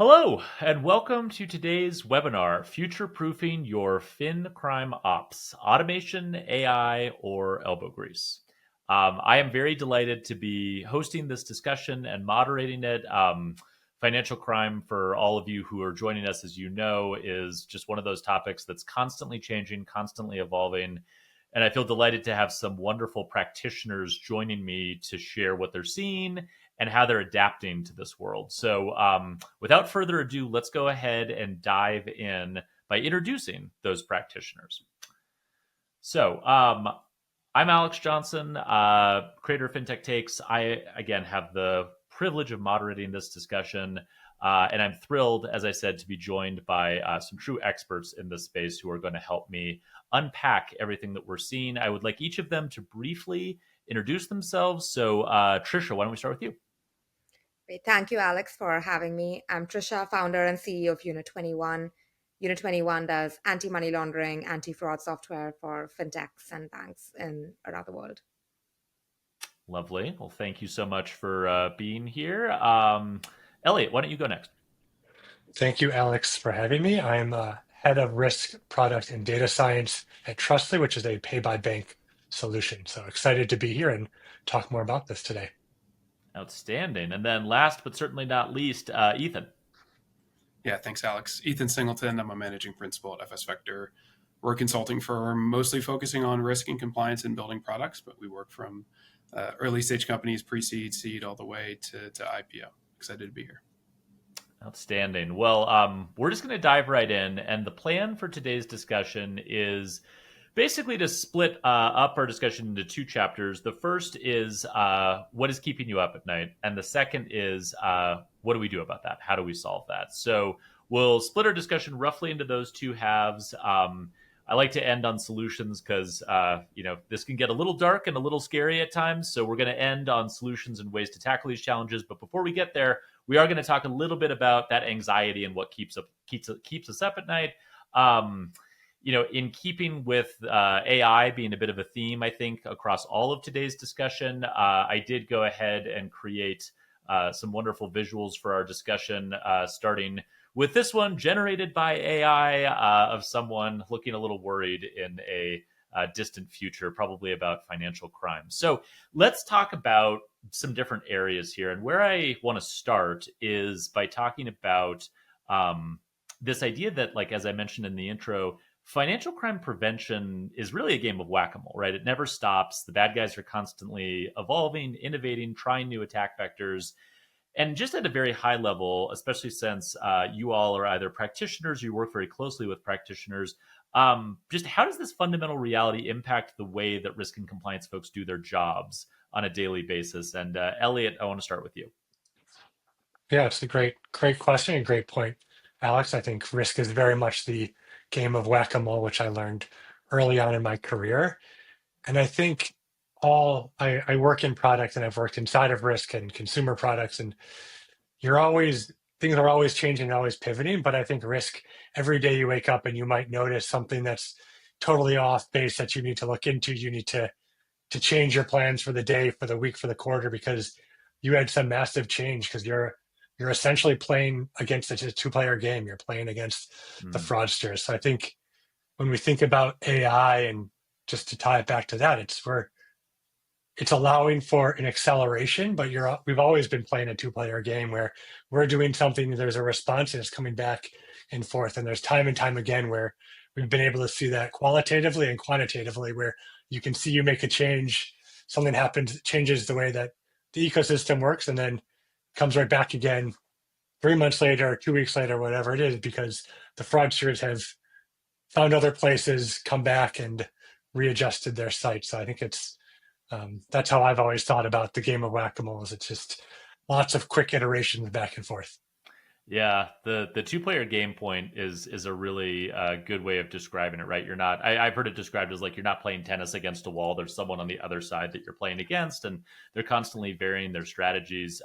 Hello, and welcome to today's webinar, Future-Proofing Your FinCrime Ops, Automation, AI, or Elbow Grease. I am very delighted to be hosting this discussion and moderating it. Financial crime, for all of you who are joining us, as you know, is just one of those topics that's constantly changing, constantly evolving. And I feel delighted to have some wonderful practitioners joining me to share what they're seeing and how they're adapting to this world. So without further ado, let's go ahead and dive in by introducing those practitioners. So I'm Alex Johnson, creator of FinTech Takes. I, again, have the privilege of moderating this discussion. And I'm thrilled, as I said, to be joined by some true experts in this space who are going to help me unpack everything that we're seeing. I would like each of them to briefly introduce themselves. So Trisha, why don't we start with you? Great. Thank you, Alex, for having me. I'm Trisha, founder and CEO of Unit21. Unit21 does anti-money laundering, anti-fraud software for fintechs and banks around the world. Lovely. Well, thank you so much for being here. Elliot, why don't you go next? Thank you, Alex, for having me. I'm head of risk, product, and data science at Trustly, which is a pay-by-bank solution. So excited to be here and talk more about this today. Outstanding. And then last but certainly not least, Ethan. Yeah, thanks, Alex. Ethan Singleton. I'm a managing principal at FS Vector. We're a consulting firm mostly focusing on risk and compliance and building products, but we work from early stage companies, pre-seed, seed, all the way to IPO. Excited to be here. Outstanding. Well, we're just going to dive right in. And the plan for today's discussion is basically to split up our discussion into two chapters. The first is what is keeping you up at night? And the second is what do we do about that? How do we solve that? So we'll split our discussion roughly into those two halves. I like to end on solutions because this can get a little dark and a little scary at times. So we're going to end on solutions and ways to tackle these challenges. But before we get there, we are going to talk a little bit about that anxiety and what keeps us up at night. In keeping with AI being a bit of a theme, I think, across all of today's discussion, I did go ahead and create some wonderful visuals for our discussion, starting with this one generated by AI of someone looking a little worried in a distant future, probably about financial crime. So let's talk about some different areas here. And where I want to start is by talking about this idea that, like, as I mentioned in the intro, financial crime prevention is really a game of whack-a-mole, right? It never stops. The bad guys are constantly evolving, innovating, trying new attack vectors. And just at a very high level, especially since you all are either practitioners, you work very closely with practitioners, just how does this fundamental reality impact the way that risk and compliance folks do their jobs on a daily basis? And Elliot, I want to start with you. Yeah, it's a great question and great point, Alex. I think risk is very much the game of whack-a-mole, which I learned early on in my career. And I think I work in product and I've worked inside of risk and consumer products, and things are always changing, always pivoting. But I think risk, every day you wake up and you might notice something that's totally off base that you need to look into. You need to change your plans for the day, for the week, for the quarter, because you had some massive change, because you're essentially playing against a two-player game. You're playing against the fraudsters. So I think when we think about AI, and just to tie it back to that, it's allowing for an acceleration, but we've always been playing a two-player game where we're doing something, there's a response, and it's coming back and forth. And there's time and time again where we've been able to see that qualitatively and quantitatively, where you can see you make a change, something happens, it changes the way that the ecosystem works, and then comes right back again 3 months later, 2 weeks later, whatever it is, because the fraudsters have found other places, come back and readjusted their site. So I think that's how I've always thought about the game of whack-a-mole. It's just lots of quick iterations back and forth. Yeah, the two-player game point is a really good way of describing it, right? I've heard it described as like you're not playing tennis against a wall. There's someone on the other side that you're playing against, and they're constantly varying their strategies.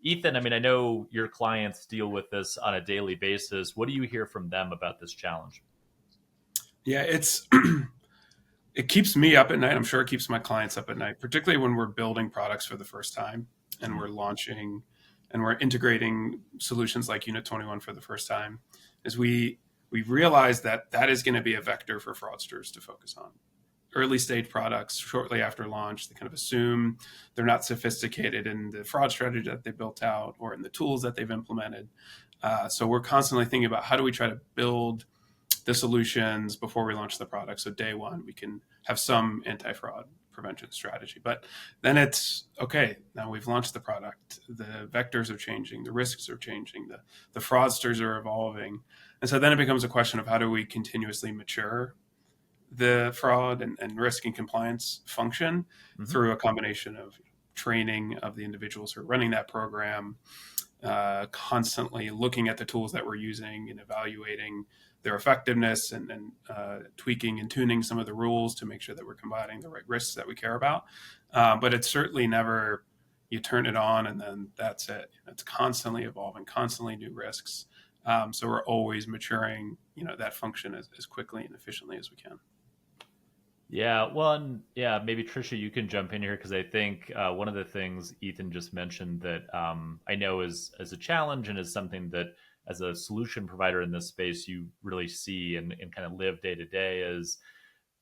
Ethan, I know your clients deal with this on a daily basis. What do you hear from them about this challenge? Yeah, it keeps me up at night. I'm sure it keeps my clients up at night, particularly when we're building products for the first time and we're launching and we're integrating solutions like Unit21 for the first time, is we realized that that is going to be a vector for fraudsters to focus on. Early stage products, shortly after launch, they kind of assume they're not sophisticated in the fraud strategy that they built out or in the tools that they've implemented. So we're constantly thinking about how do we try to build the solutions before we launch the product. So day one, we can have some anti-fraud prevention strategy. But then it's, okay, now we've launched the product. The vectors are changing. The risks are changing. The fraudsters are evolving. And so then it becomes a question of how do we continuously mature the fraud and risk and compliance function through a combination of training of the individuals who are running that program, constantly looking at the tools that we're using and evaluating their effectiveness and tweaking and tuning some of the rules to make sure that we're combating the right risks that we care about. But it's certainly never you turn it on and then that's it. It's constantly evolving, constantly new risks. So we're always maturing, that function as quickly and efficiently as we can. Yeah, well, and yeah, maybe Trisha, you can jump in here because I think one of the things Ethan just mentioned that I know is as a challenge and is something that as a solution provider in this space you really see and kind of live day to day is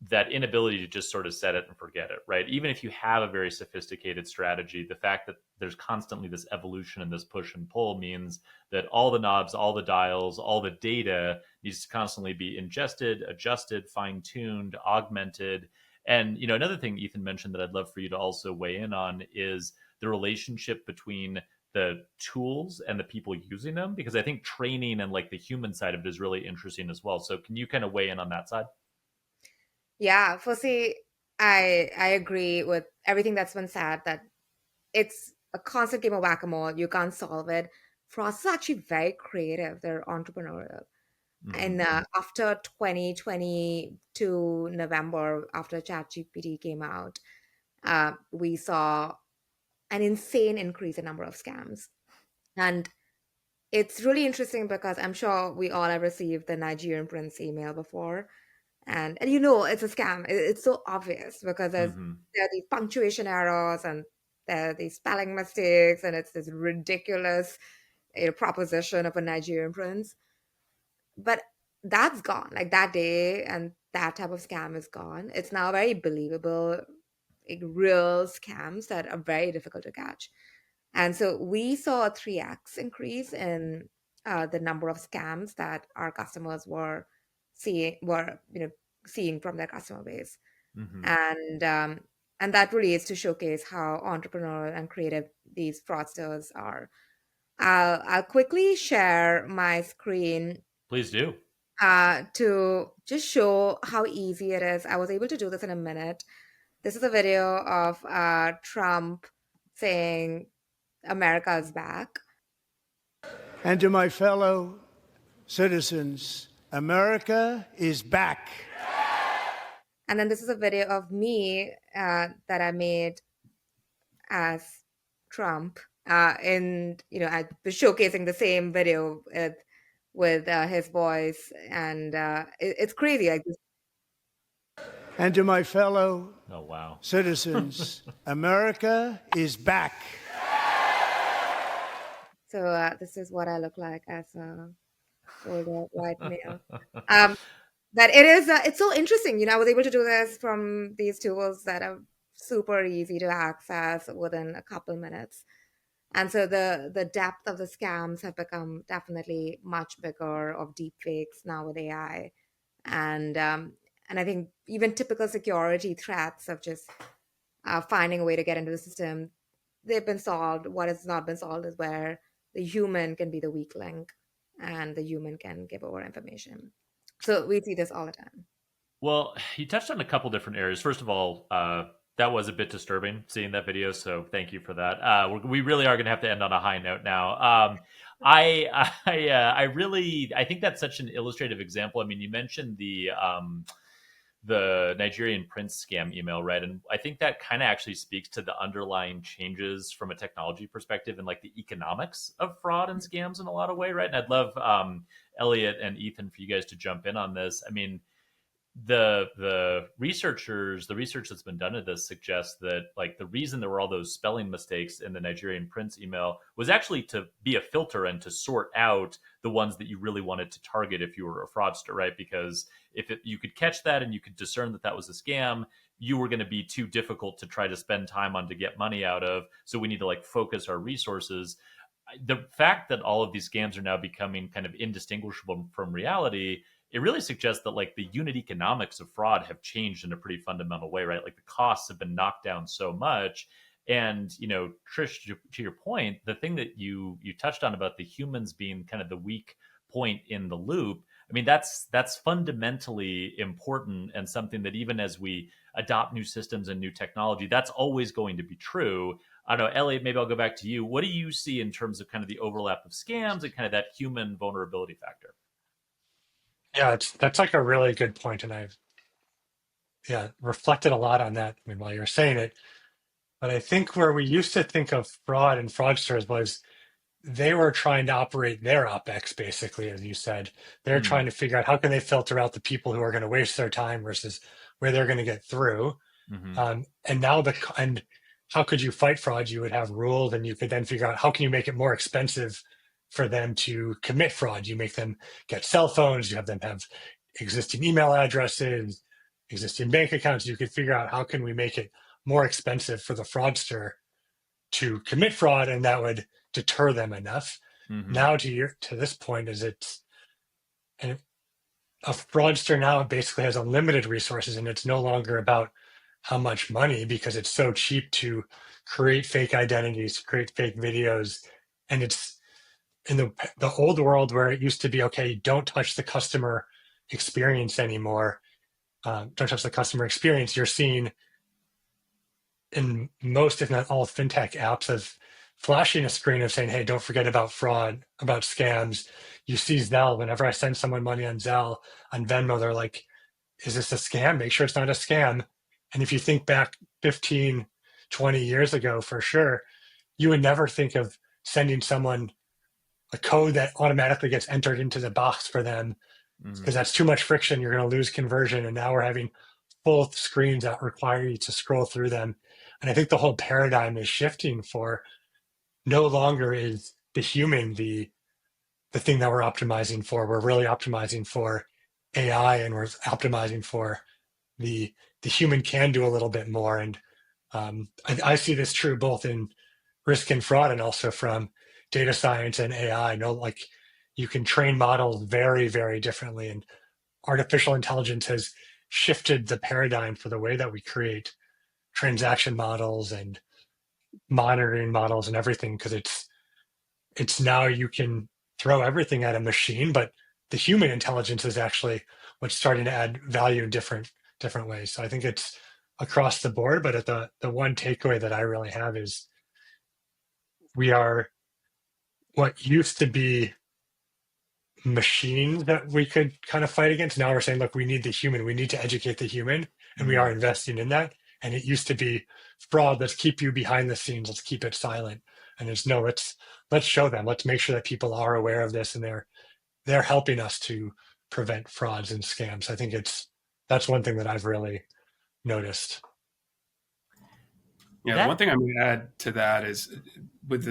that inability to just sort of set it and forget it, right? Even if you have a very sophisticated strategy, the fact that there's constantly this evolution and this push and pull means that all the knobs, all the dials, all the data needs to constantly be ingested, adjusted, fine-tuned, augmented. And, another thing Ethan mentioned that I'd love for you to also weigh in on is the relationship between the tools and the people using them, because I think training and like the human side of it is really interesting as well. So can you kind of weigh in on that side? Yeah, firstly, I agree with everything that's been said, that it's a constant game of whack-a-mole. You can't solve it. Frost is actually very creative. They're entrepreneurial. And after 2022 November, after ChatGPT came out, we saw an insane increase in number of scams. And it's really interesting because I'm sure we all have received the Nigerian prince email before. And it's a scam. It's so obvious because there are these punctuation errors and there are these spelling mistakes, and it's this ridiculous proposition of a Nigerian prince. But that's gone. Like that day and that type of scam is gone. It's now very believable, like real scams that are very difficult to catch. And so we saw a 3x increase in the number of scams that our customers were seeing from their customer base. And that really is to showcase how entrepreneurial and creative these fraudsters are. I'll quickly share my screen. Please do. To just show how easy it is. I was able to do this in a minute. This is a video of Trump saying America is back. And to my fellow citizens, America is back. And then this is a video of me that I made as Trump. And, I was showcasing the same video with his voice. And it's crazy. Like this. And to my fellow wow. citizens, America is back. So this is what I look like as a older white male. But it's so interesting. I was able to do this from these tools that are super easy to access within a couple minutes. And so the depth of the scams have become definitely much bigger, of deep fakes now with AI. And I think even typical security threats of just finding a way to get into the system, they've been solved. What has not been solved is where the human can be the weak link and the human can give over information. So we see this all the time. Well, you touched on a couple different areas. First of all, that was a bit disturbing seeing that video, so thank you for that. We really are going to have to end on a high note now. I think that's such an illustrative example. I mean, you mentioned the Nigerian prince scam email, right? And I think that kind of actually speaks to the underlying changes from a technology perspective and like the economics of fraud and scams in a lot of way, right? And I'd love Elliot and Ethan for you guys to jump in on this. I mean, the research that's been done at this suggests that like the reason there were all those spelling mistakes in the Nigerian prince email was actually to be a filter and to sort out the ones that you really wanted to target if you were a fraudster, right? Because you could catch that and you could discern that that was a scam, you were going to be too difficult to try to spend time on to get money out of. So we need to like focus our resources. The fact that all of these scams are now becoming kind of indistinguishable from reality, it really suggests that like the unit economics of fraud have changed in a pretty fundamental way, right? Like the costs have been knocked down so much. And Trish, to your point, the thing that you touched on about the humans being kind of the weak point in the loop, I mean, that's fundamentally important, and something that even as we adopt new systems and new technology, that's always going to be true. I don't know, Elliot, maybe I'll go back to you. What do you see in terms of kind of the overlap of scams and kind of that human vulnerability factor? Yeah, that's like a really good point, and I've reflected a lot on that. I mean, while you're saying it, but I think where we used to think of fraud and fraudsters was they were trying to operate their OpEx, basically, as you said. They're trying to figure out how can they filter out the people who are going to waste their time versus where they're going to get through. And now and how could you fight fraud? You would have rules, and you could then figure out how can you make it more expensive for them to commit fraud. You make them get cell phones, you have them have existing email addresses, existing bank accounts. You could figure out how can we make it more expensive for the fraudster to commit fraud, and that would deter them enough. Now to this point is and a fraudster now basically has unlimited resources, and it's no longer about how much money, because it's so cheap to create fake identities, create fake videos. And it's in the old world where it used to be, okay, don't touch the customer experience anymore. Don't touch the customer experience. You're seeing in most, if not all, fintech apps of flashing a screen of saying, hey, don't forget about fraud, about scams. You see Zelle. Whenever I send someone money on Zelle, on Venmo, they're like, is this a scam? Make sure it's not a scam. And if you think back 15, 20 years ago, for sure, you would never think of sending someone a code that automatically gets entered into the box for them, because that's too much friction. You're going to lose conversion. And now we're having full screens that require you to scroll through them. And I think the whole paradigm is shifting for no longer is the human the thing that we're optimizing for. We're really optimizing for AI, and we're optimizing for the human can do a little bit more. And I see this true both in risk and fraud, and also from data science and AI. Like you can train models very, very differently, and artificial intelligence has shifted the paradigm for the way that we create transaction models and monitoring models and everything, because it's now you can throw everything at a machine, but the human intelligence is actually what's starting to add value in different ways. So I think it's across the board, but at the one takeaway that I really have is we are what used to be machines that we could kind of fight against. Now we're saying, look, we need the human. We need to educate the human, and we are investing in that. And it used to be fraud. Let's keep you behind the scenes. Let's keep it silent. And there's no, let's show them. Let's make sure that people are aware of this, and they're helping us to prevent frauds and scams. I think that's one thing that I've really noticed. Yeah, the one thing I'm going to add to that is with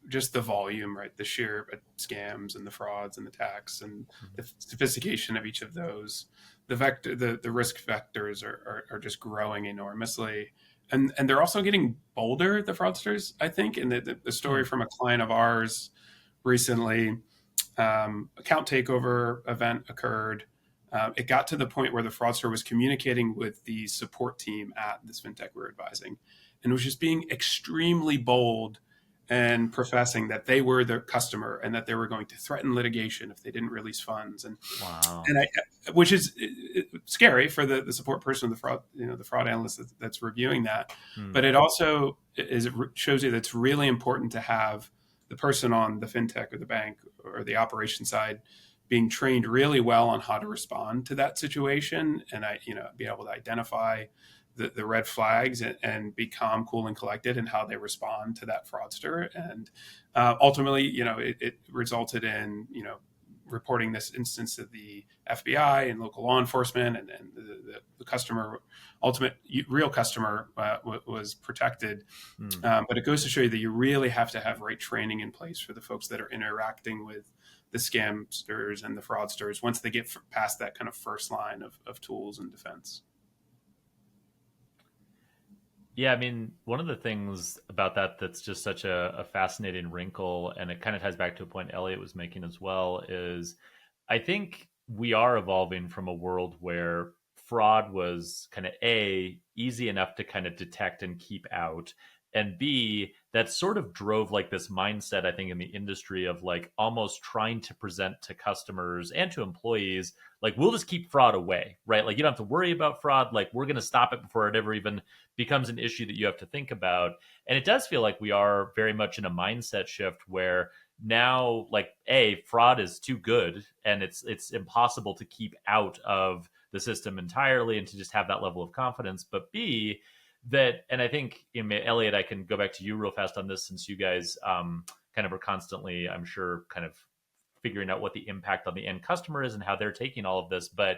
just the volume, right? The sheer scams and the frauds and the tax and the sophistication of each of those, the risk vectors are just growing enormously. And they're also getting bolder, the fraudsters, I think. And the story from a client of ours recently, account takeover event occurred. It got to the point where the fraudster was communicating with the support team at this fintech we're advising, and was just being extremely bold and professing that they were their customer and that they were going to threaten litigation if they didn't release funds. And which is scary for the support person, the fraud analyst that's reviewing that. But it also shows you that it's really important to have the person on the fintech or the bank or the operation side being trained really well on how to respond to that situation, and be able to identify the red flags and be calm, cool, and collected in how they respond to that fraudster. And ultimately, it resulted in reporting this instance to the FBI and local law enforcement, and the customer, ultimate real customer, was protected. But it goes to show you that you really have to have right training in place for the folks that are interacting with the scamsters and the fraudsters once they get past that kind of first line of tools and defense. Yeah, I mean, one of the things about that that's just such a fascinating wrinkle, and it kind of ties back to a point Elliot was making as well, is I think we are evolving from a world where fraud was kind of A, easy enough to kind of detect and keep out, and B, that sort of drove like this mindset, I think, in the industry of like almost trying to present to customers and to employees, like, we'll just keep fraud away, right? Like, you don't have to worry about fraud. Like, we're going to stop it before it ever even becomes an issue that you have to think about. And it does feel like we are very much in a mindset shift where now, like, A, fraud is too good and it's impossible to keep out of the system entirely and to just have that level of confidence. But B, that, and I think, you know, Elliot, I can go back to you real fast on this, since you guys kind of are constantly, I'm sure, kind of figuring out what the impact on the end customer is and how they're taking all of this. But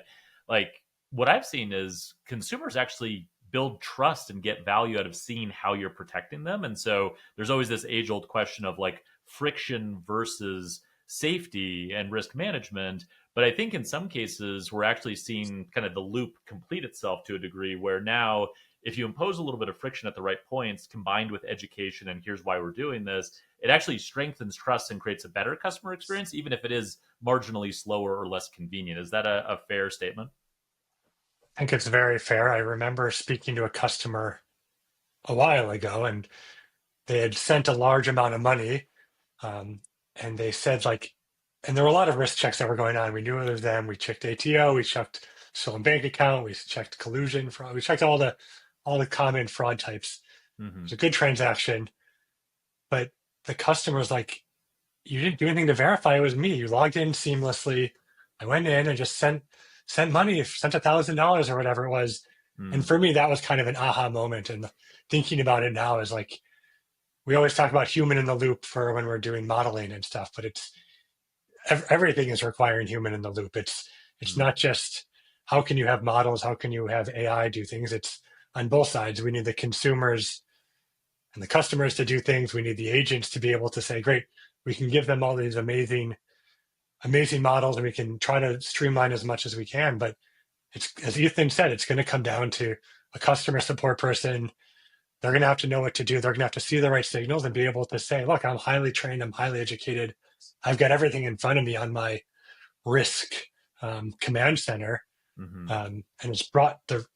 like, what I've seen is consumers actually build trust and get value out of seeing how you're protecting them. And so there's always this age old question of like friction versus safety and risk management. But I think in some cases, we're actually seeing kind of the loop complete itself to a degree where now, if you impose a little bit of friction at the right points combined with education and here's why we're doing this, it actually strengthens trust and creates a better customer experience, even if it is marginally slower or less convenient. Is that a fair statement? I think it's very fair. I remember speaking to a customer a while ago, and they had sent a large amount of money, and they said, like, and there were a lot of risk checks that were going on. We knew it was them. We checked ATO, we checked stolen bank account, we checked collusion fraud, we checked all the common fraud types. It was a good transaction, but the customer was like, you didn't do anything to verify it was me. You logged in seamlessly. I went in and just sent money, sent $1,000 or whatever it was. And for me, that was kind of an aha moment. And thinking about it now is like, we always talk about human in the loop for when we're doing modeling and stuff, but it's everything is requiring human in the loop. It's not just how can you have models, how can you have AI do things. It's on both sides. We need the consumers and the customers to do things. We need the agents to be able to say, great, we can give them all these amazing models and we can try to streamline as much as we can. But it's, as Ethan said, it's going to come down to a customer support person. They're going to have to know what to do. They're going to have to see the right signals and be able to say, look, I'm highly trained, I'm highly educated. I've got everything in front of me on my risk command center. And it's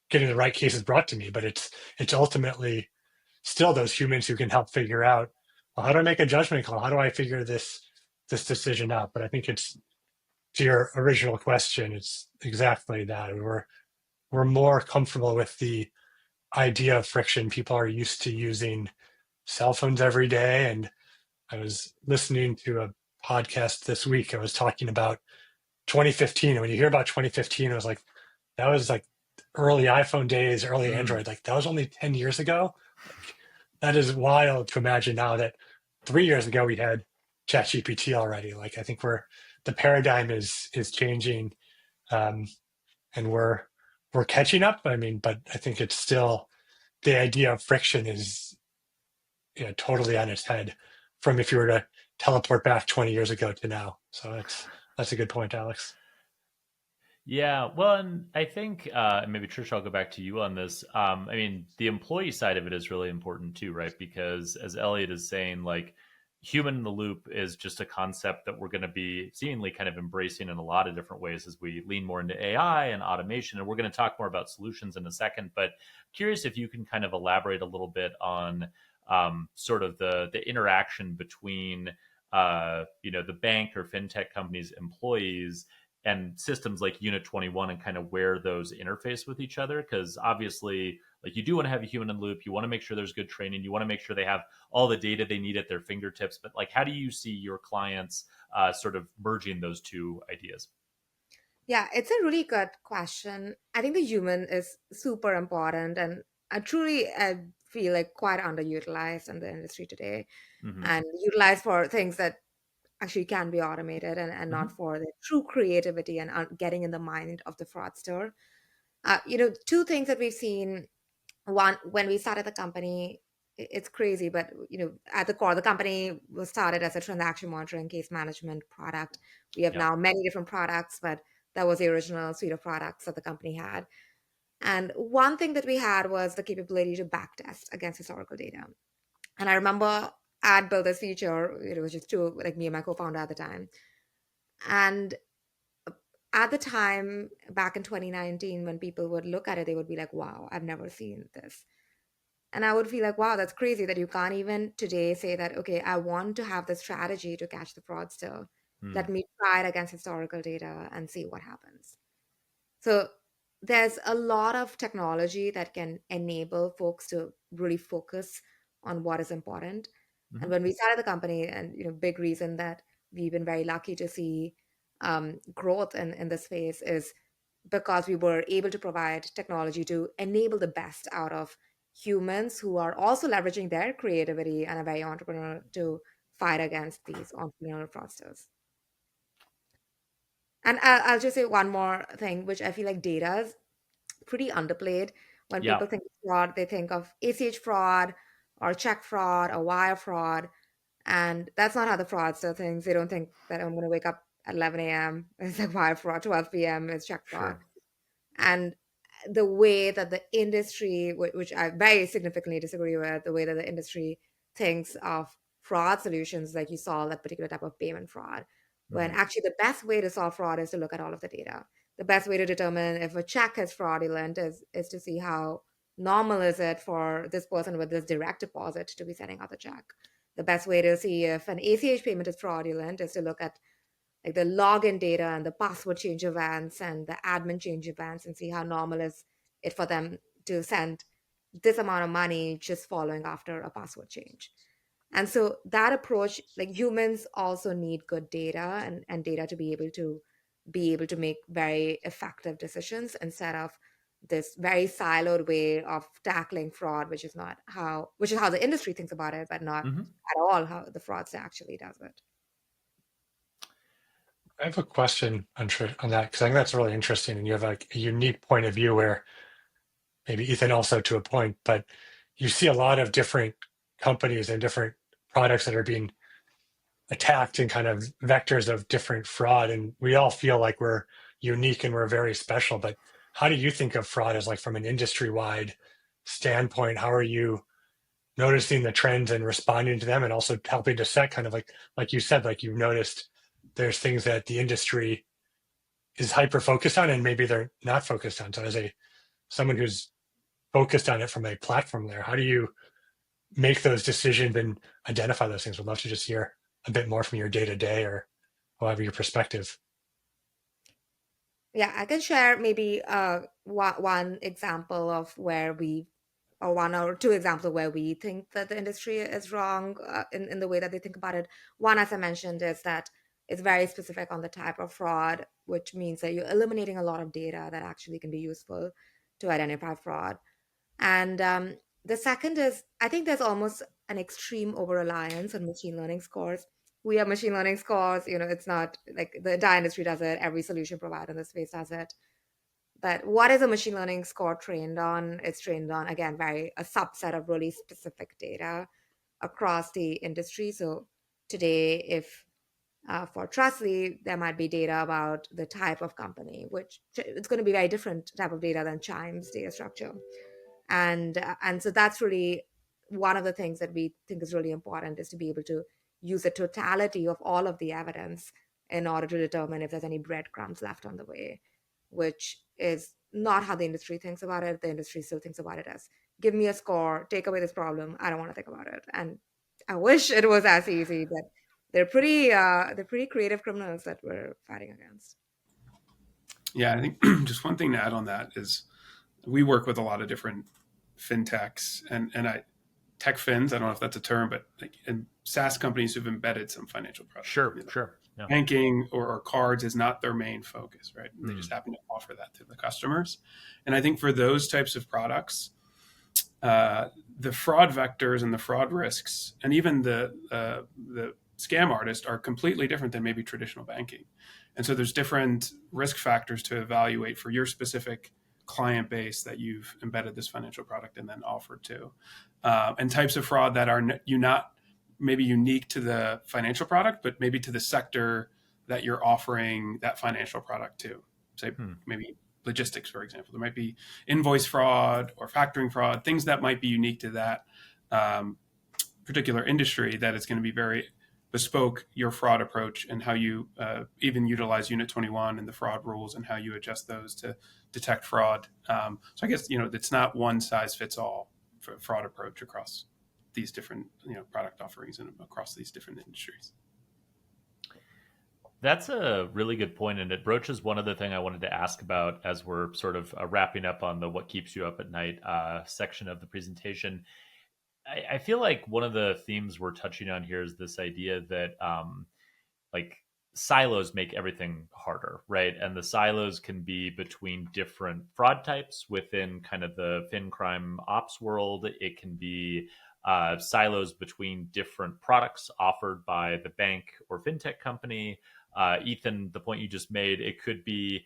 getting the right cases brought to me, but it's ultimately still those humans who can help figure out, well, how do I make a judgment call? How do I figure this decision out? But I think it's, to your original question, it's exactly that. We're more comfortable with the idea of friction. People are used to using cell phones every day. And I was listening to a podcast this week. I was talking about 2015. And when you hear about 2015, it was like, that was like early iPhone days, early Android. Like, that was only 10 years ago. Like, that is wild to imagine now that 3 years ago we had ChatGPT already. Like, I think the paradigm is changing, and we're catching up. I mean, but I think it's still, the idea of friction is, you know, totally on its head from if you were to teleport back 20 years ago to now. So that's a good point, Alex. Yeah, well, and I think and maybe Trish, I'll go back to you on this. I mean, the employee side of it is really important too, right? Because as Elliot is saying, like, human in the loop is just a concept that we're going to be seemingly kind of embracing in a lot of different ways as we lean more into AI and automation. And we're going to talk more about solutions in a second, but curious if you can kind of elaborate a little bit on sort of the interaction between the bank or fintech companies' employees and systems like Unit21 and kind of where those interface with each other. Because obviously, like, you do want to have a human in the loop. You want to make sure there's good training. You want to make sure they have all the data they need at their fingertips. But like, how do you see your clients sort of merging those two ideas? Yeah, it's a really good question. I think the human is super important, and I feel like quite underutilized in the industry today, and utilized for things that actually can be automated and not for the true creativity and getting in the mind of the fraudster. Two things that we've seen. One, when we started the company, it's crazy, but at the core, the company was started as a transaction monitoring case management product. We have Yeah. now many different products, but that was the original suite of products that the company had. And one thing that we had was the capability to backtest against historical data. And I remember I'd built this feature. It was just two, like me and my co-founder at the time. And at the time, back in 2019, when people would look at it, they would be like, wow, I've never seen this. And I would feel like, wow, that's crazy that you can't even today say that, okay, I want to have the strategy to catch the fraudster. Let me try it against historical data and see what happens. So there's a lot of technology that can enable folks to really focus on what is important. And when we started the company, and big reason that we've been very lucky to see growth in this space is because we were able to provide technology to enable the best out of humans who are also leveraging their creativity and are very entrepreneurial to fight against these entrepreneurial fraudsters. And I'll just say one more thing, which I feel like data is pretty underplayed. When Yeah. people think of fraud, they think of ACH fraud or check fraud or wire fraud. And that's not how the fraudster thinks. They don't think that I'm going to wake up at 11 a.m. It's like wire fraud, 12 p.m. is check fraud. Sure. And the way that the industry, which I very significantly disagree with, the way that the industry thinks of fraud solutions, like you saw that particular type of payment fraud, when actually the best way to solve fraud is to look at all of the data. The best way to determine if a check is fraudulent is to see how normal is it for this person with this direct deposit to be sending out the check. The best way to see if an ACH payment is fraudulent is to look at like the login data and the password change events and the admin change events and see how normal is it for them to send this amount of money just following after a password change. And so that approach, like humans also need good data and data to be able to make very effective decisions instead of this very siloed way of tackling fraud, which is how the industry thinks about it, but not at all how the fraudster actually does it. I have a question on that because I think that's really interesting, and you have like a unique point of view where maybe Ethan also to a point, but you see a lot of different companies and different products that are being attacked in kind of vectors of different fraud, and we all feel like we're unique and we're very special. But how do you think of fraud as like from an industry-wide standpoint? How are you noticing the trends and responding to them, and also helping to set kind of like you said, like you've noticed there's things that the industry is hyper focused on and maybe they're not focused on. So as someone who's focused on it from a platform layer, how do you make those decisions and identify those things? Would love to just hear a bit more from your day to day or however your perspective. Yeah, I can share maybe one example of where or one or two examples of where we think that the industry is wrong in the way that they think about it. One, as I mentioned, is that it's very specific on the type of fraud, which means that you're eliminating a lot of data that actually can be useful to identify fraud. And the second is, I think there's almost an extreme over-reliance on machine learning scores. We have machine learning scores, it's not like the entire industry does it, every solution provider in the space does it. But what is a machine learning score trained on? It's trained on, again, a subset of really specific data across the industry. So today, if for Trustly, there might be data about the type of company, which it's going to be very different type of data than Chime's data structure. And so that's really one of the things that we think is really important, is to be able to use the totality of all of the evidence in order to determine if there's any breadcrumbs left on the way, which is not how the industry thinks about it. The industry still thinks about it as, give me a score, take away this problem, I don't want to think about it. And I wish it was as easy, but they're pretty creative criminals that we're fighting against. Yeah, I think just one thing to add on that is we work with a lot of different fintechs and tech fins. I don't know if that's a term, but and SaaS companies who've embedded some financial products. Sure. Yeah. Banking or cards is not their main focus, right? They just happen to offer that to the customers. And I think for those types of products, the fraud vectors and the fraud risks, and even the scam artist are completely different than maybe traditional banking. And so there's different risk factors to evaluate for your specific client base that you've embedded this financial product and then offered to. And types of fraud that are not maybe unique to the financial product, but maybe to the sector that you're offering that financial product to. Say maybe logistics, for example. There might be invoice fraud or factoring fraud, things that might be unique to that particular industry, that it's going to be very bespoke, your fraud approach and how you even utilize Unit21 and the fraud rules and how you adjust those to detect fraud. So I guess, it's not one size fits all for fraud approach across these different product offerings and across these different industries. That's a really good point, and it broaches one other thing I wanted to ask about as we're sort of wrapping up on the what keeps you up at night section of the presentation. I feel like one of the themes we're touching on here is this idea that like silos make everything harder, right? And the silos can be between different fraud types within kind of the FinCrime ops world. It can be silos between different products offered by the bank or fintech company. Ethan, the point you just made, it could be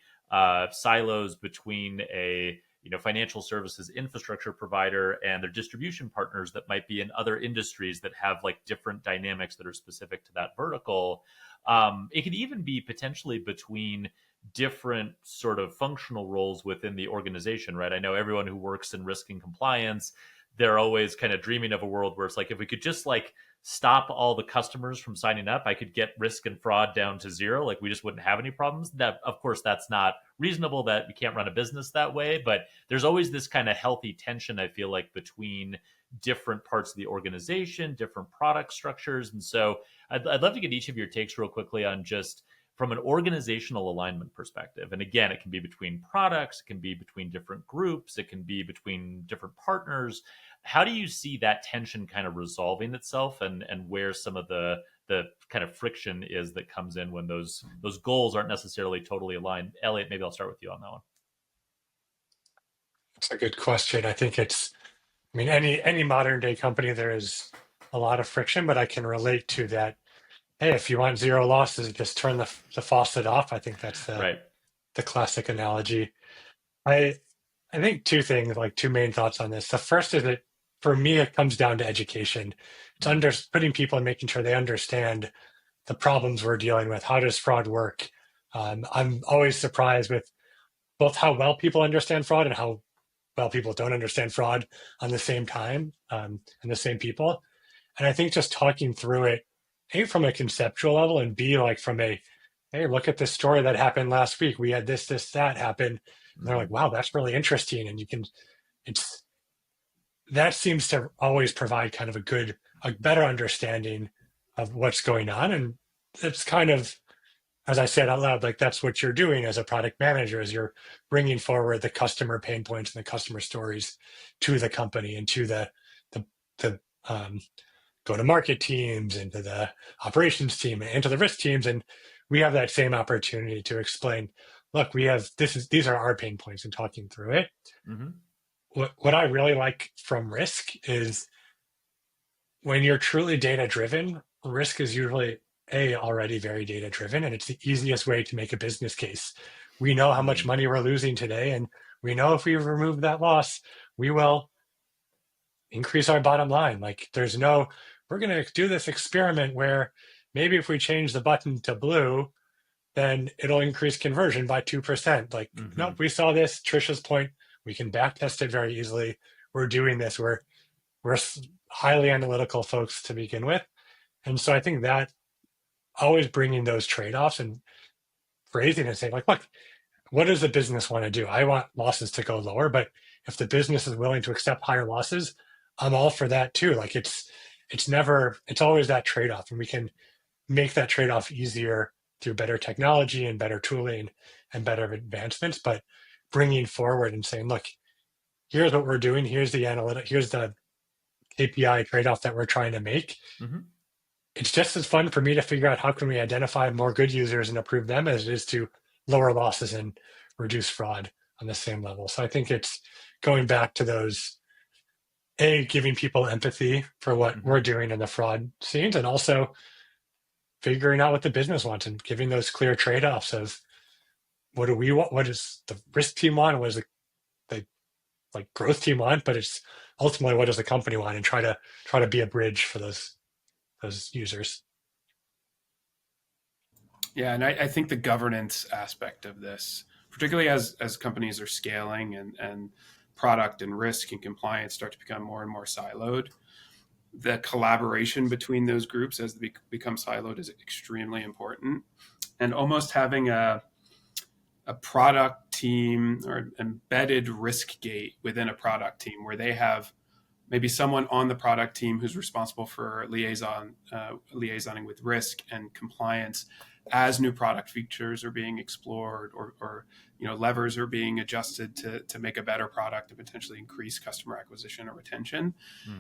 silos between a financial services infrastructure provider and their distribution partners that might be in other industries that have like different dynamics that are specific to that vertical. It could even be potentially between different sort of functional roles within the organization, right? I know everyone who works in risk and compliance, they're always kind of dreaming of a world where it's like, if we could just like stop all the customers from signing up, I could get risk and fraud down to zero. Like we just wouldn't have any problems. That, of course, that's not reasonable, that we can't run a business that way, but there's always this kind of healthy tension, I feel like, between different parts of the organization, different product structures. And so I'd love to get each of your takes real quickly on just from an organizational alignment perspective. And again, it can be between products, it can be between different groups, it can be between different partners. How do you see that tension kind of resolving itself, and where some of the kind of friction is that comes in when those goals aren't necessarily totally aligned? Elliot, maybe I'll start with you on that one. It's a good question. I think any modern day company, there is a lot of friction, but I can relate to that. Hey, if you want zero losses, just turn the faucet off. I think that's the classic analogy. I think two things, like two main thoughts on this. The first is that for me, it comes down to education. It's putting people and making sure they understand the problems we're dealing with. How does fraud work? I'm always surprised with both how well people understand fraud and how well people don't understand fraud on the same time, and the same people. And I think just talking through it, A, from a conceptual level, and B, like from a, hey, look at this story that happened last week. We had this, that happen. And they're like, wow, that's really interesting. And that seems to always provide kind of a better understanding of what's going on. And it's kind of, as I said out loud, like that's what you're doing as a product manager, is you're bringing forward the customer pain points and the customer stories to the company and to the go-to-market teams and to the operations team and to the risk teams. And we have that same opportunity to explain, look, these are our pain points, and talking through it. Mm-hmm. What I really like from risk is when you're truly data-driven, risk is usually already very data-driven, and it's the easiest way to make a business case. We know how much money we're losing today, and we know if we remove that loss, we will increase our bottom line. Like we're going to do this experiment where maybe if we change the button to blue, then it'll increase conversion by 2%. Like, nope, we saw this. Trisha's point, we can back test it very easily. We're doing this. We're highly analytical folks to begin with. And so I think that always bringing those trade-offs and phrasing and saying, like, look, what does the business want to do? I want losses to go lower, but if the business is willing to accept higher losses, I'm all for that too. Like it's always that trade-off, and we can make that trade-off easier through better technology and better tooling and better advancements, but bringing forward and saying, look, here's what we're doing. Here's the analytic. Here's the KPI trade-off that we're trying to make. Mm-hmm. It's just as fun for me to figure out how can we identify more good users and approve them as it is to lower losses and reduce fraud on the same level. So I think it's going back to those, giving people empathy for what we're doing in the fraud scenes, and also figuring out what the business wants and giving those clear trade-offs of what do we want, what does the risk team want, what does the like growth team want, but it's ultimately what does the company want, and try to be a bridge for those users. Yeah, and I think the governance aspect of this, particularly as companies are scaling and product and risk and compliance start to become more and more siloed, the collaboration between those groups as they become siloed is extremely important. And almost having a product team or embedded risk gate within a product team where they have maybe someone on the product team who's responsible for liaisoning with risk and compliance as new product features are being explored or levers are being adjusted to make a better product and potentially increase customer acquisition or retention.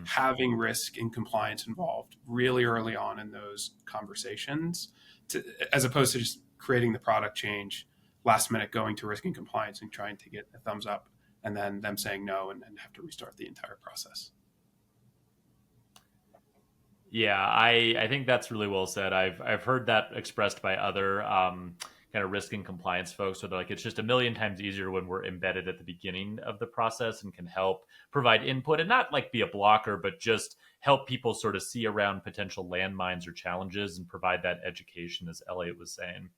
Having risk and compliance involved really early on in those conversations, as opposed to just creating the product change last minute, going to risk and compliance and trying to get a thumbs up and then them saying no and have to restart the entire process. Yeah, I think that's really well said. I've heard that expressed by other kind of risk and compliance folks. So they're like, it's just a million times easier when we're embedded at the beginning of the process and can help provide input and not like be a blocker, but just help people sort of see around potential landmines or challenges and provide that education, as Elliot was saying.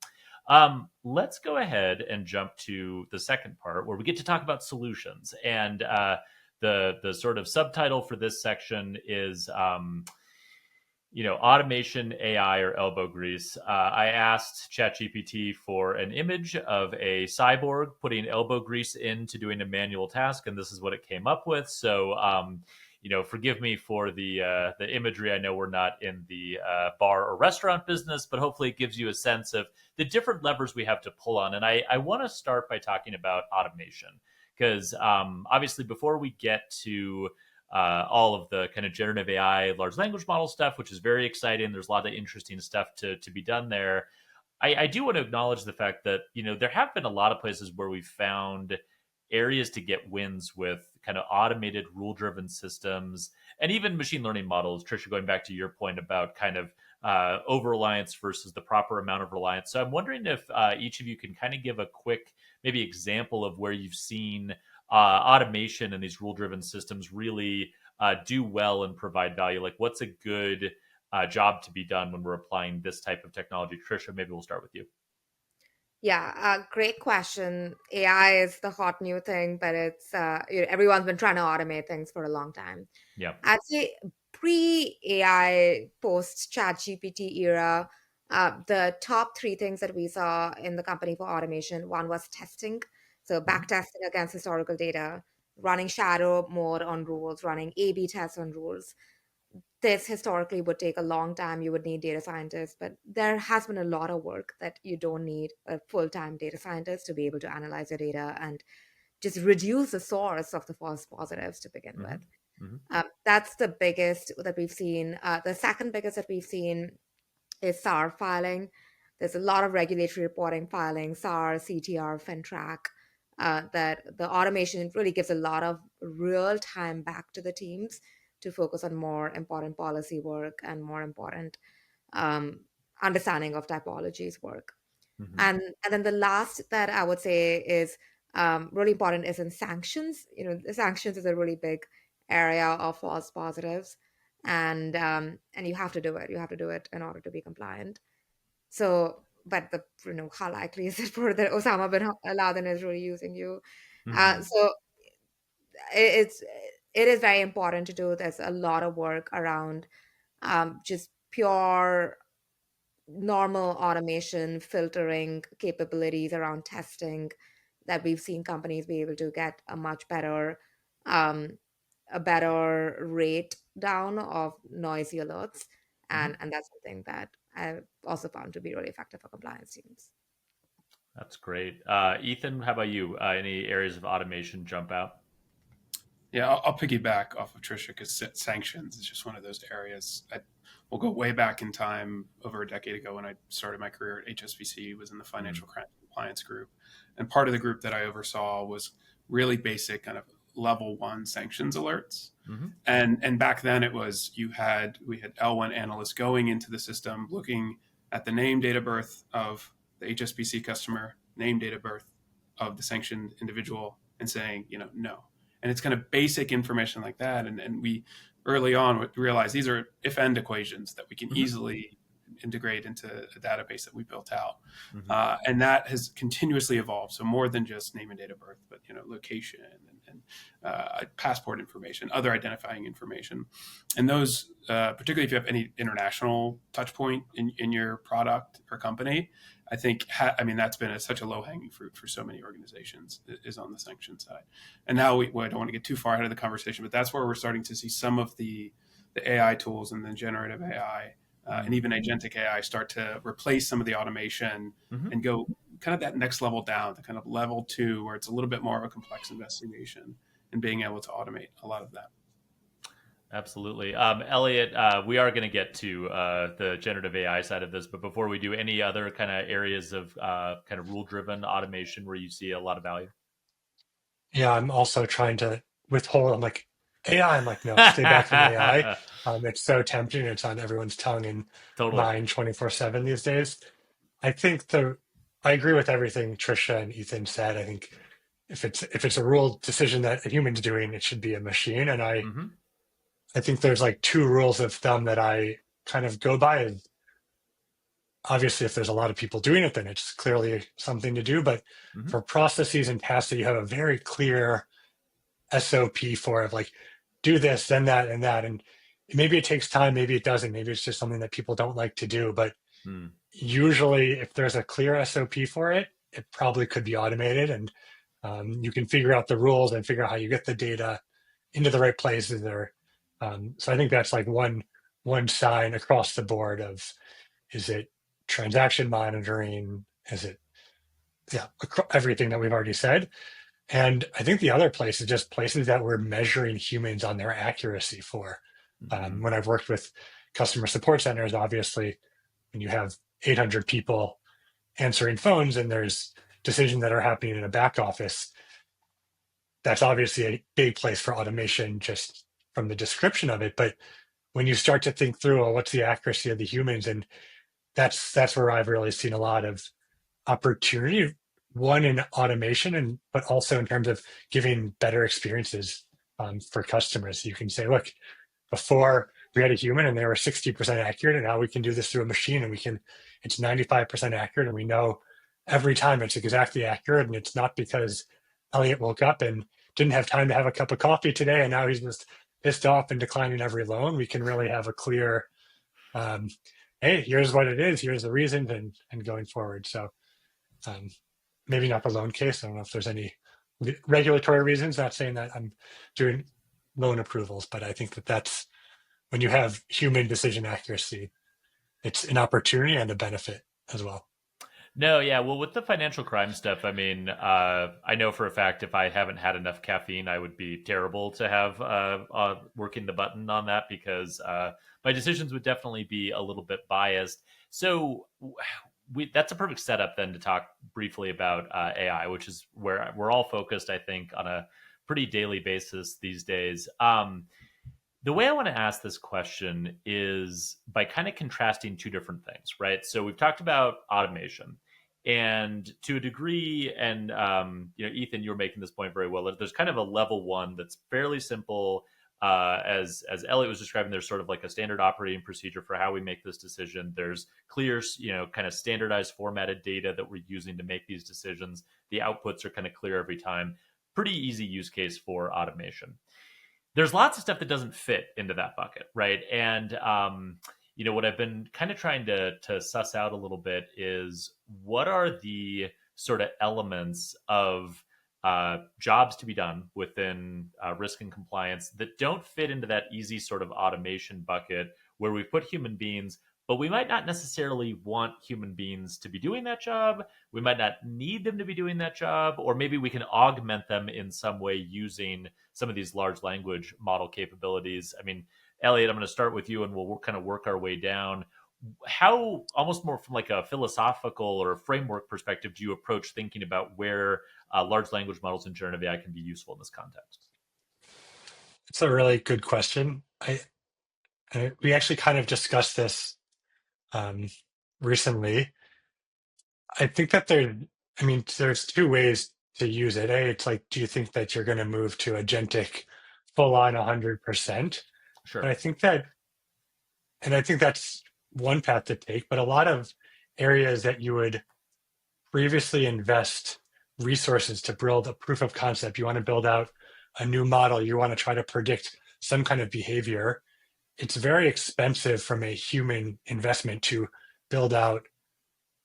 Let's go ahead and jump to the second part where we get to talk about solutions. And the sort of subtitle for this section is automation, AI, or elbow grease. I asked ChatGPT for an image of a cyborg putting elbow grease into doing a manual task, and this is what it came up with. So, forgive me for the imagery. I know we're not in the bar or restaurant business, but hopefully it gives you a sense of the different levers we have to pull on. And I want to start by talking about automation, because obviously before we get to all of the kind of generative AI, large language model stuff, which is very exciting. There's a lot of interesting stuff to be done there. I do want to acknowledge the fact that, there have been a lot of places where we've found areas to get wins with kind of automated rule-driven systems and even machine learning models. Trisha, going back to your point about kind of over-reliance versus the proper amount of reliance. So I'm wondering if each of you can kind of give a quick maybe example of where you've seen automation and these rule-driven systems really do well and provide value. Like, what's a good job to be done when we're applying this type of technology? Trisha, maybe we'll start with you. Yeah, great question. AI is the hot new thing, but it's everyone's been trying to automate things for a long time. Yeah. I'd say pre-AI, post-ChatGPT era, the top three things that we saw in the company for automation, one was testing. So back testing against historical data, running shadow mode on rules, running A/B tests on rules. This historically would take a long time. You would need data scientists, but there has been a lot of work that you don't need a full-time data scientist to be able to analyze your data and just reduce the source of the false positives to begin with. That's the biggest that we've seen. The second biggest that we've seen is SAR filing. There's a lot of regulatory reporting filing, SAR, CTR, FinTrack, that the automation really gives a lot of real time back to the teams to focus on more important policy work and more important understanding of typologies work. And then the last that I would say is really important is in sanctions. The sanctions is a really big area of false positives, and you have to do it. You have to do it in order to be compliant. So, but how likely is it for that Osama bin Laden is really using you? So it is very important to do. There's a lot of work around just pure normal automation, filtering capabilities around testing that we've seen companies be able to get a much better rate down of noisy alerts. And that's something that I've also found to be really effective for compliance teams. That's great. Ethan, how about you? Any areas of automation jump out? Yeah, I'll piggyback off of Trisha because sanctions is just one of those areas. We'll go way back in time, over a decade ago when I started my career at HSBC, was in the financial crime compliance group. And part of the group that I oversaw was really basic kind of level 1 sanctions alerts. And back then it was, we had L1 analysts going into the system, looking at the name, date of birth of the HSBC customer, name, date of birth of the sanctioned individual, and saying, no. And it's kind of basic information like that. And we early on realized these are if-and equations that we can easily integrate into a database that we built out. And that has continuously evolved. So more than just name and date of birth, but location and passport information, other identifying information. And those, particularly if you have any international touch point in your product or company, I think, that's been such a low-hanging fruit for so many organizations is on the sanction side. And now I don't want to get too far ahead of the conversation, but that's where we're starting to see some of the AI tools and the generative AI and even agentic AI start to replace some of the automation and go kind of that next level down to kind of level 2, where it's a little bit more of a complex investigation and being able to automate a lot of that. Absolutely. Elliot, we are going to get to the generative AI side of this, but before we do, any other kind of areas of kind of rule-driven automation where you see a lot of value? Yeah, I'm also trying to withhold. I'm like, AI, I'm like, no, stay back from AI. It's so tempting. It's on everyone's tongue and mind 24/7 these days. I think I agree with everything Trisha and Ethan said. I think if it's a rule decision that a human's doing, it should be a machine. And I think there's like 2 rules of thumb that I kind of go by. Obviously, if there's a lot of people doing it, then it's clearly something to do. But for processes and tasks that you have a very clear SOP for, of like, do this, then that, and that. And maybe it takes time, maybe it doesn't. Maybe it's just something that people don't like to do. But usually, if there's a clear SOP for it, it probably could be automated. And you can figure out the rules and figure out how you get the data into the right places there. So I think that's like one sign across the board of, is it transaction monitoring? Is it, everything that we've already said. And I think the other place is just places that we're measuring humans on their accuracy for. When I've worked with customer support centers, obviously, when you have 800 people answering phones and there's decisions that are happening in a back office, that's obviously a big place for automation just from the description of it. But when you start to think through, well, what's the accuracy of the humans? And that's where I've really seen a lot of opportunity, one in automation, but also in terms of giving better experiences for customers. You can say, look, before we had a human and they were 60% accurate, and now we can do this through a machine and it's 95% accurate, and we know every time it's exactly accurate. And it's not because Elliot woke up and didn't have time to have a cup of coffee today and now he's just pissed off and declining every loan. We can really have a clear, hey, here's what it is, here's the reasons, and going forward. So maybe not the loan case. I don't know if there's any regulatory reasons, not saying that I'm doing loan approvals, but I think that's when you have human decision accuracy, it's an opportunity and a benefit as well. No, yeah. Well, with the financial crime stuff, I know for a fact if I haven't had enough caffeine, I would be terrible to have working the button on that, because my decisions would definitely be a little bit biased. So that's a perfect setup then to talk briefly about AI, which is where we're all focused, I think, on a pretty daily basis these days. The way I want to ask this question is by kind of contrasting 2 different things, right? So we've talked about automation, and to a degree, and Ethan, you were making this point very well. There's kind of a level 1 that's fairly simple. As Elliot was describing, there's sort of like a standard operating procedure for how we make this decision. There's clear, kind of standardized formatted data that we're using to make these decisions. The outputs are kind of clear every time. Pretty easy use case for automation. There's lots of stuff that doesn't fit into that bucket, right? And what I've been kind of trying to suss out a little bit is, what are the sort of elements of jobs to be done within risk and compliance that don't fit into that easy sort of automation bucket, where we put human beings, but we might not necessarily want human beings to be doing that job. We might not need them to be doing that job, or maybe we can augment them in some way using some of these large language model capabilities. Elliot, I'm going to start with you and we'll kind of work our way down. How, almost more from like a philosophical or framework perspective, do you approach thinking about where large language models and generative AI can be useful in this context? It's a really good question. We actually kind of discussed this recently. I think that there's two ways to use it. It's like, do you think that you're going to move to agentic full on 100%? Sure. But I think that's one path to take. But a lot of areas that you would previously invest resources to build a proof of concept, you want to build out a new model, you want to try to predict some kind of behavior, it's very expensive from a human investment to build out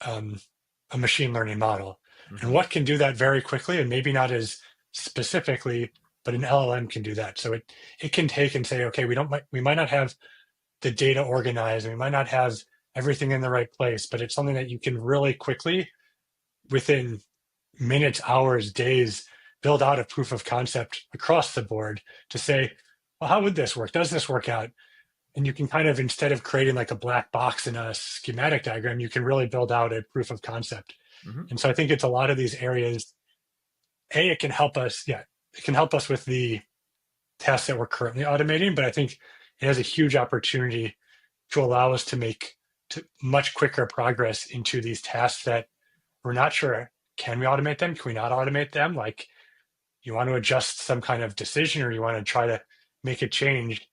a machine learning model. And what can do that very quickly, and maybe not as specifically, but an LLM can do that. So it can take and say, okay, we might not have the data organized, we might not have everything in the right place, but it's something that you can really quickly, within minutes, hours, days, build out a proof of concept across the board to say, well, how would this work? Does this work out? And you can kind of, instead of creating like a black box in a schematic diagram, you can really build out a proof of concept. And so I think it's a lot of these areas. It can help us. Yeah, it can help us with the tasks that we're currently automating, but I think it has a huge opportunity to allow us to make much quicker progress into these tasks that we're not sure, can we automate them? Can we not automate them? Like, you want to adjust some kind of decision or you want to try to make a change.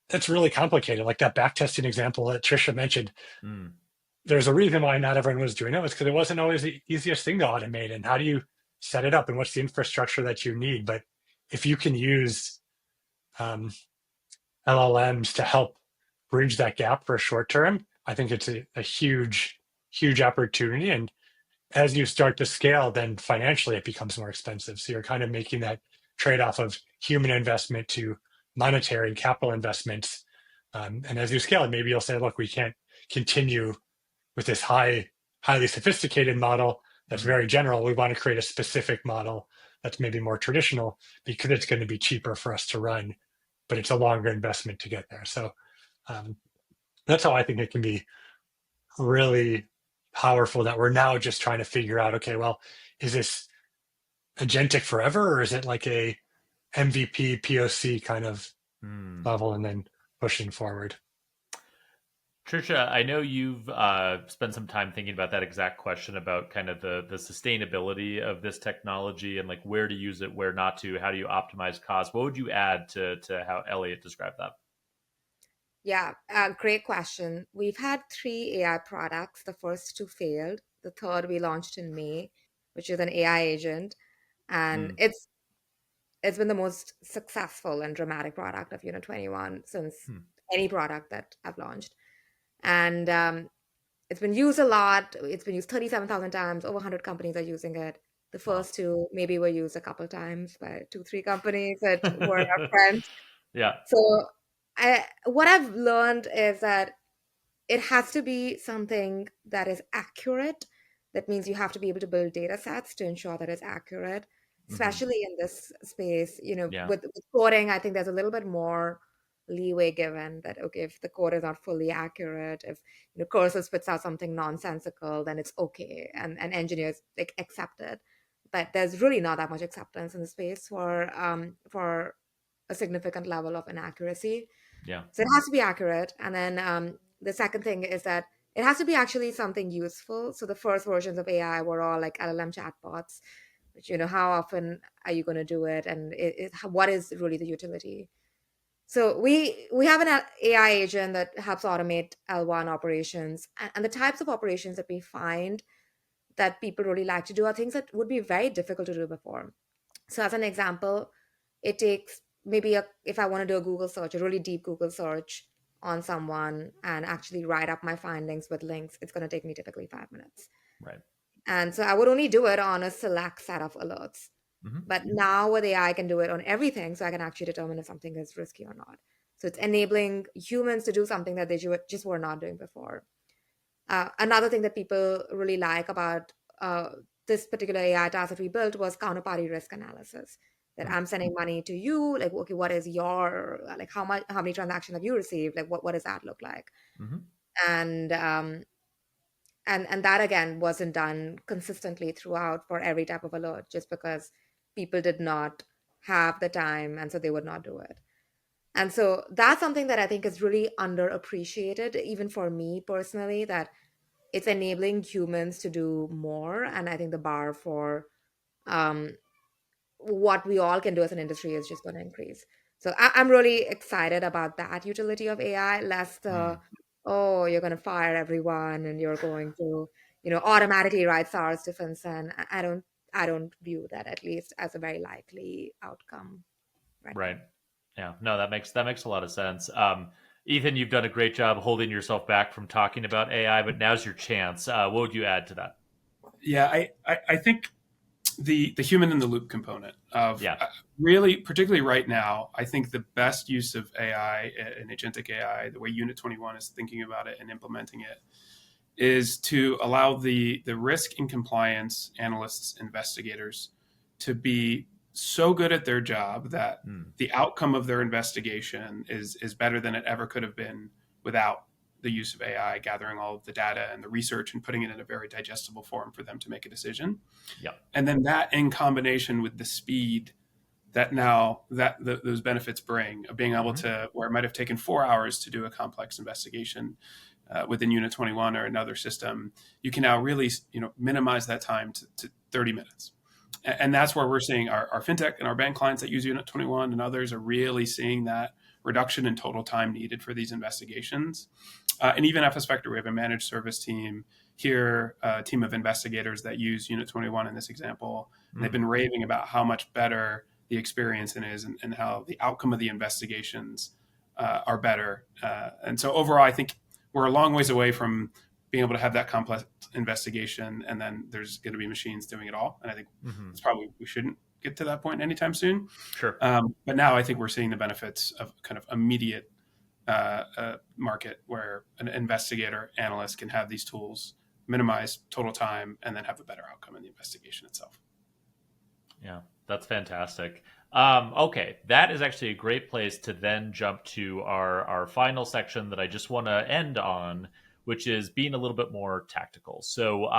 That's really complicated. Like that backtesting example that Trisha mentioned, there's a reason why not everyone was doing it. Was because it wasn't always the easiest thing to automate. And how do you set it up and what's the infrastructure that you need? But if you can use LLMs to help bridge that gap for a short term, I think it's a huge, huge opportunity. And as you start to scale, then financially it becomes more expensive. So you're kind of making that trade-off of human investment to monetary capital investments. And as you scale it, maybe you'll say, look, we can't continue with this highly sophisticated model that's very general. We want to create a specific model that's maybe more traditional because it's going to be cheaper for us to run, but it's a longer investment to get there. So that's how I think it can be really powerful, that we're now just trying to figure out, okay, well, is this agentic forever, or is it like a MVP POC kind of level and then pushing forward? Trisha, I know you've spent some time thinking about that exact question about kind of the sustainability of this technology and like where to use it, where not to, how do you optimize costs? What would you add to how Elliot described that? Yeah, great question. We've had 3 AI products. The first 2 failed. The third we launched in May, which is an AI agent. And it's been the most successful and dramatic product of Unit21 since any product that I've launched. And it's been used a lot. It's been used 37,000 times. Over 100 companies are using it. The first 2 maybe were used a couple times by 2-3 companies that were our friends. Yeah. So what I've learned is that it has to be something that is accurate. That means you have to be able to build data sets to ensure that it's accurate, especially in this space. With coding, I think there's a little bit more leeway given that, okay, if the code is not fully accurate, if cursor spits out something nonsensical, then it's okay, and engineers like accept it. But there's really not that much acceptance in the space for a significant level of inaccuracy. Yeah. So it has to be accurate. And then the second thing is that it has to be actually something useful. So the first versions of AI were all like LLM chatbots, which, how often are you going to do it? And what is really the utility? So we have an AI agent that helps automate L1 operations. And the types of operations that we find that people really like to do are things that would be very difficult to do before. So as an example, it takes maybe if I want to do a Google search, a really deep Google search on someone and actually write up my findings with links, it's going to take me typically 5 minutes. Right. And so I would only do it on a select set of alerts. But now with AI, I can do it on everything. So I can actually determine if something is risky or not. So it's enabling humans to do something that they just were not doing before. Another thing that people really like about this particular AI task that we built was counterparty risk analysis. That I'm sending money to you, like, okay, what is your, like, how many transactions have you received? Like, what does that look like? And that again wasn't done consistently throughout for every type of alert, just because people did not have the time, and so they would not do it. And so that's something that I think is really underappreciated, even for me personally, that it's enabling humans to do more. And I think the bar for um, what we all can do as an industry is just going to increase. So I'm really excited about that utility of AI, less the, Mm. oh, you're going to fire everyone and you're going to, automatically write SARS defense. And I don't view that, at least, as a very likely outcome right now. Right. Yeah. No, that makes a lot of sense. Ethan, you've done a great job holding yourself back from talking about AI, but now's your chance. What would you add to that? Yeah, I think the human in the loop component of Yeah. really, particularly right now, I think the best use of AI and agentic AI, the way Unit21 is thinking about it and implementing it, is to allow the risk and compliance analysts, investigators, to be so good at their job that Mm. the outcome of their investigation is better than it ever could have been without the use of AI, gathering all of the data and the research and putting it in a very digestible form for them to make a decision. Yeah. And then that, in combination with the speed that now those benefits bring, of being able to, where it might have taken 4 hours to do a complex investigation within Unit21 or another system, you can now really minimize that time to 30 minutes. And that's where we're seeing our fintech and our bank clients that use Unit21 and others are really seeing that reduction in total time needed for these investigations. And even FS Vector, we have a managed service team here, a team of investigators that use Unit21 in this example. And they've been raving about how much better the experience is and how the outcome of the investigations are better. And so overall, I think we're a long ways away from being able to have that complex investigation, and then there's going to be machines doing it all. And I think it's probably, we shouldn't get to that point anytime soon. Sure. But now I think we're seeing the benefits of kind of immediate market where an investigator analyst can have these tools, minimize total time, and then have a better outcome in the investigation itself. Yeah, that's fantastic. Okay, that is actually a great place to then jump to our final section that I just want to end on, which is being a little bit more tactical. So,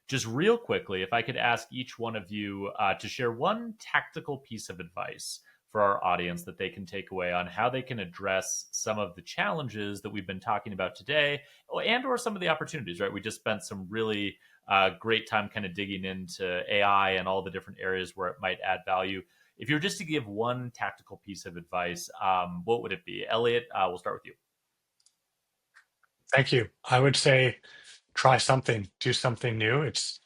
just real quickly, if I could ask each one of you to share one tactical piece of advice for our audience that they can take away on how they can address some of the challenges that we've been talking about today, and or some of the opportunities, right? We just spent some really great time kind of digging into AI and all the different areas where it might add value. If you were just to give one tactical piece of advice, what would it be? Elliot, we'll start with you. Thank you. I would say try something, do something new. It's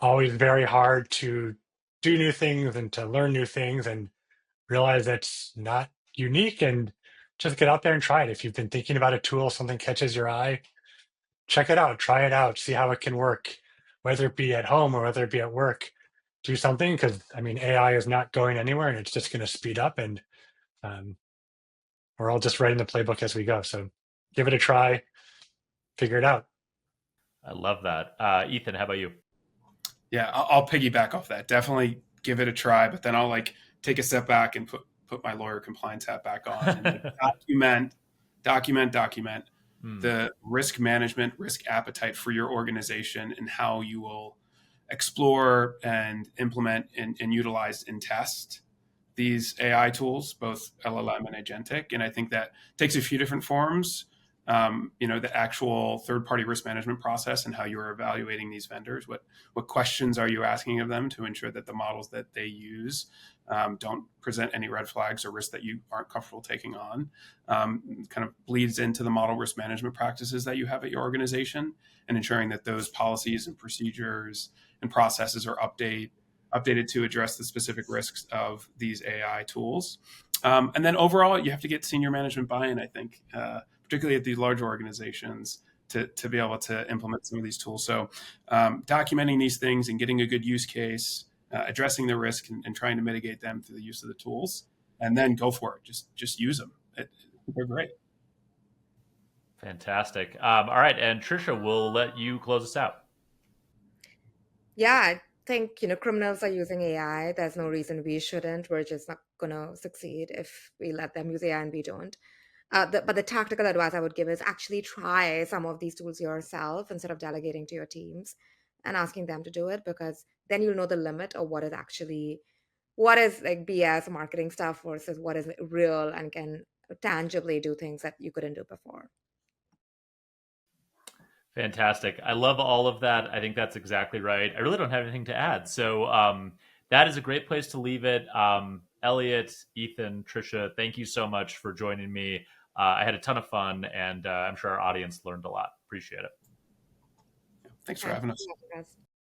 always very hard to do new things and to learn new things and realize that's not unique, and just get out there and try it. If you've been thinking about a tool, something catches your eye, check it out, try it out, see how it can work, whether it be at home or whether it be at work. Do something, because I mean, AI is not going anywhere and it's just going to speed up, and um, we're all just writing the playbook as we go. So give it a try, figure it out. I love that. Ethan, how about you? Yeah, I'll piggyback off that. Definitely give it a try, but then I'll take a step back and put my lawyer compliance hat back on and document the risk management, risk appetite for your organization and how you will explore and implement and utilize and test these AI tools, both LLM and agentic. And I think that takes a few different forms. The actual third-party risk management process and how you're evaluating these vendors. What questions are you asking of them to ensure that the models that they use don't present any red flags or risks that you aren't comfortable taking on? Kind of bleeds into the model risk management practices that you have at your organization, and ensuring that those policies and procedures and processes are updated to address the specific risks of these AI tools. And then overall, you have to get senior management buy-in, I think, particularly at these large organizations, to be able to implement some of these tools. So documenting these things and getting a good use case, addressing the risk and trying to mitigate them through the use of the tools, and then go for it. Just use them. They're great. Fantastic. All right, and Trisha, we'll let you close us out. Yeah, I think, criminals are using AI. There's no reason we shouldn't. We're just not going to succeed if we let them use AI and we don't. But the tactical advice I would give is actually try some of these tools yourself instead of delegating to your teams and asking them to do it, because then you'll know the limit of what is like BS marketing stuff versus what is real and can tangibly do things that you couldn't do before. Fantastic. I love all of that. I think that's exactly right. I really don't have anything to add. So that is a great place to leave it. Elliot, Ethan, Trisha, thank you so much for joining me. I had a ton of fun, and I'm sure our audience learned a lot. Appreciate it. Thanks for having us. Thank you.